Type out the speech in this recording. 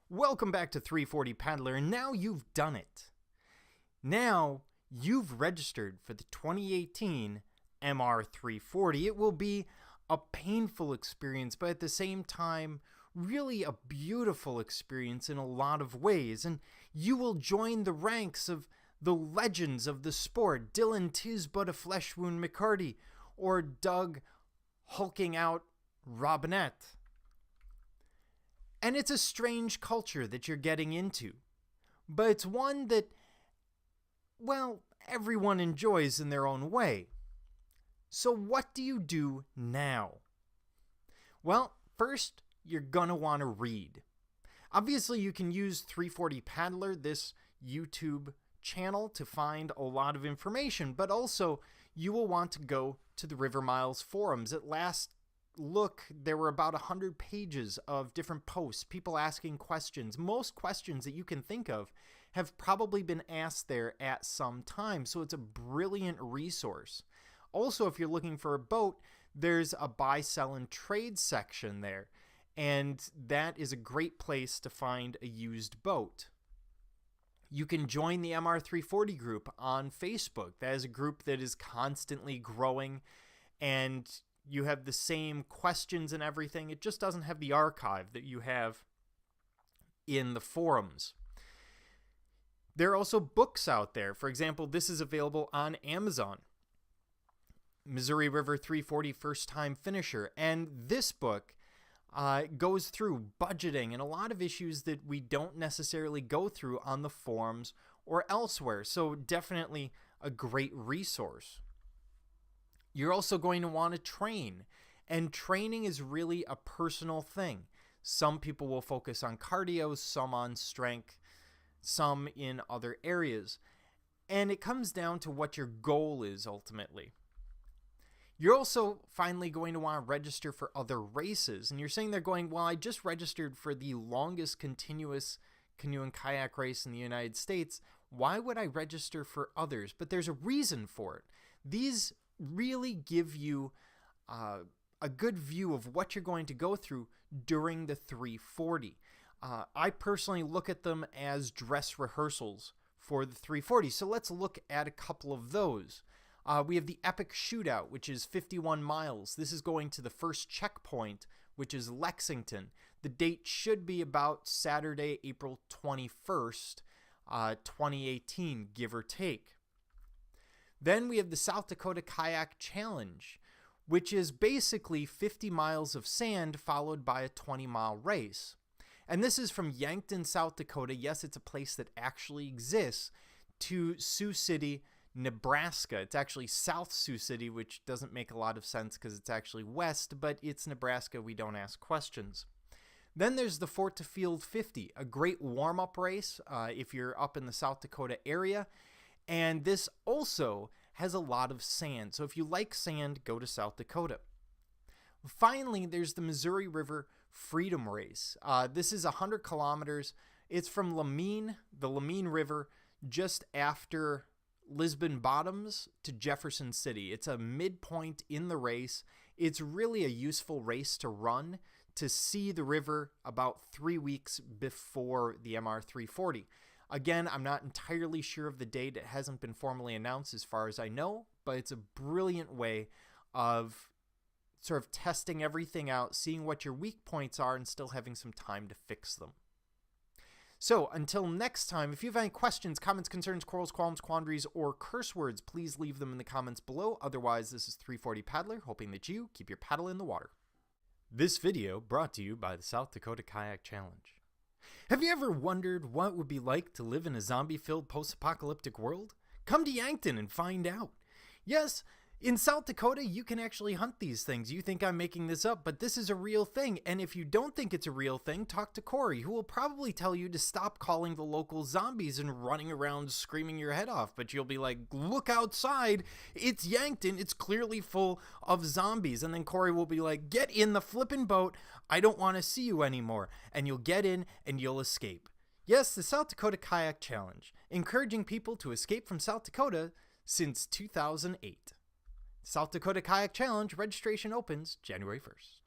Welcome back to 340 Paddler, and now you've done it. Now you've registered for the 2018 MR340. It will be a painful experience, but at the same time, really a beautiful experience in a lot of ways. And you will join the ranks of the legends of the sport, Dylan "'Tis But a Flesh Wound" McCarty, or Doug hulking out Robinett. And it's a strange culture that you're getting into, but it's one that, well, everyone enjoys in their own way. So what do you do now? Well, first, you're gonna want to read. Obviously, you can use 340 Paddler, this YouTube channel, to find a lot of information, but also you will want to go to the River Miles forums. At last look, there were about 100 pages of different posts, people asking questions. Most questions that you can think of have probably been asked there at some time, so it's a brilliant resource. Also, if you're looking for a boat, there's a buy, sell, and trade section there, and that is a great place to find a used boat. You can join the MR340 group on Facebook. That is a group that is constantly growing, and you have the same questions and everything. It just doesn't have the archive that you have in the forums. There are also books out there. For example, this is available on Amazon. Missouri River 340 First Time Finisher. And this book goes through budgeting and a lot of issues that we don't necessarily go through on the forums or elsewhere. So definitely a great resource. You're also going to want to train, and training is really a personal thing. Some people will focus on cardio, some on strength, some in other areas. And it comes down to what your goal is ultimately. You're also finally going to want to register for other races. And you're saying they're going, well, I just registered for the longest continuous canoe and kayak race in the United States. Why would I register for others? But there's a reason for it. These really give you a good view of what you're going to go through during the 340. I personally look at them as dress rehearsals for the 340. So let's look at a couple of those. We have the Epic Shootout, which is 51 miles. This is going to the first checkpoint, which is Lexington. The date should be about Saturday, April 21st, 2018, give or take. Then we have the South Dakota Kayak Challenge, which is basically 50 miles of sand followed by a 20-mile race. And this is from Yankton, South Dakota. Yes, it's a place that actually exists, to Sioux City, Nebraska. It's actually South Sioux City, which doesn't make a lot of sense because it's actually west, but it's Nebraska. We don't ask questions. Then there's the Fort to Field 50, a great warm-up race if you're up in the South Dakota area. And this also has a lot of sand. So if you like sand, go to South Dakota. Finally, there's the Missouri River Freedom Race. This is 100 kilometers. It's from Lamine, the Lamine River, just after Lisbon Bottoms to Jefferson City. It's a midpoint in the race. It's really a useful race to run to see the river about 3 weeks before the MR340. Again, I'm not entirely sure of the date. It hasn't been formally announced as far as I know, but it's a brilliant way of sort of testing everything out, seeing what your weak points are, and still having some time to fix them. So until next time, if you have any questions, comments, concerns, quarrels, qualms, quandaries, or curse words, please leave them in the comments below. Otherwise, this is 340 Paddler, hoping that you keep your paddle in the water. This video brought to you by the South Dakota Kayak Challenge. Have you ever wondered what it would be like to live in a zombie-filled post-apocalyptic world? Come to Yankton and find out. Yes, in South Dakota, you can actually hunt these things. You think I'm making this up, but this is a real thing. And if you don't think it's a real thing, talk to Corey, who will probably tell you to stop calling the locals zombies and running around screaming your head off. But you'll be like, look outside. It's Yankton. It's clearly full of zombies. And then Corey will be like, get in the flippin' boat. I don't want to see you anymore. And you'll get in and you'll escape. Yes, the South Dakota Kayak Challenge, encouraging people to escape from South Dakota since 2008. South Dakota Kayak Challenge registration opens January 1st.